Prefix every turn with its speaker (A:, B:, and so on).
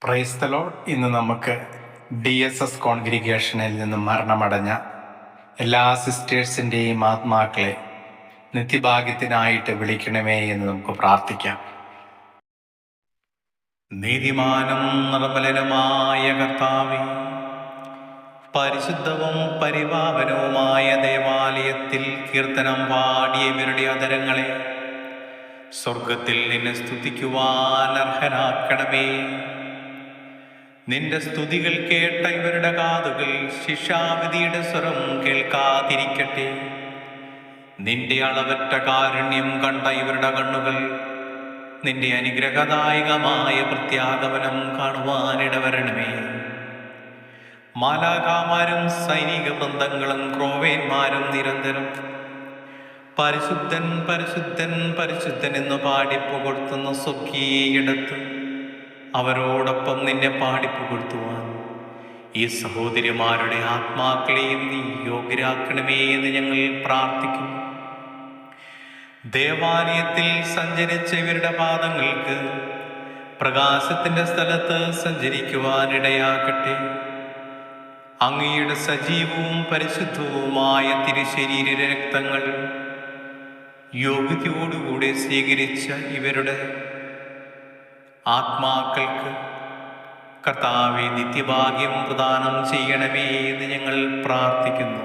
A: Praise the Lord. ഇന്ന് നമുക്ക് DSS കോൺഗ്രിഗേഷനിൽ നിന്നും മരണമടഞ്ഞ എല്ലാ സിസ്റ്റേഴ്സിൻ്റെയും ആത്മാക്കളെ നിത്യഭാഗ്യത്തിനായിട്ട് വിളിക്കണമേ എന്ന് നമുക്ക് പ്രാർത്ഥിക്കാം. നീതിമാനും നിർമ്മലനുമായ കർത്താവേ, പരിശുദ്ധവും പരിപാവനവുമായ ദേവാലയത്തിൽ കീർത്തനം പാടിയ ഇവരുടെ അതരങ്ങളെ സ്വർഗത്തിൽ നിന്നെ സ്തുതിക്കുവാൻ അർഹരാക്കണമേ. നിന്റെ സ്തുതികൾ കേട്ട ഇവരുടെ കാതുകൾ ശിക്ഷാവിധിയുടെ സ്വരം കേൾക്കാതിരിക്കട്ടെ. നിന്റെ അളവറ്റ കാരുണ്യം കണ്ട ഇവരുടെ കണ്ണുകൾ നിന്റെ അനുഗ്രഹദായകമായ പ്രത്യാഗമനം കാണുവാനിടവരണമേ. മാലാഖമാരും സൈനിക വൃന്ദങ്ങളും ക്രോവേന്മാരും നിരന്തരം പരിശുദ്ധൻ പരിശുദ്ധൻ പരിശുദ്ധൻ എന്ന് പാടിപ്പുകൊടുത്തുന്ന സ്വർഗീയയിടത്ത് അവരോടൊപ്പം നിന്നെ പാടിപ്പുകൊടുത്തുവാൻ ഈ സഹോദരിമാരുടെ ആത്മാക്കളെയും നീ യോഗ്യരാക്കണമേ എന്ന് ഞങ്ങൾ പ്രാർത്ഥിക്കുന്നു. ദേവാലയത്തിൽ സഞ്ചരിച്ച ഇവരുടെ പാദങ്ങൾക്ക് പ്രകാശത്തിന്റെ സ്ഥലത്ത് സഞ്ചരിക്കുവാനിടയാക്കട്ടെ. അങ്ങയുടെ സജീവവും പരിശുദ്ധവുമായ തിരുശരീര രക്തങ്ങൾ യോഗ്യതയോടുകൂടെ സ്വീകരിച്ച ഇവരുടെ ആത്മാക്കൾക്ക് കർത്താവേ നിത്യഭാഗ്യം പ്രദാനം ചെയ്യണമേ എന്ന് ഞങ്ങൾ പ്രാർത്ഥിക്കുന്നു.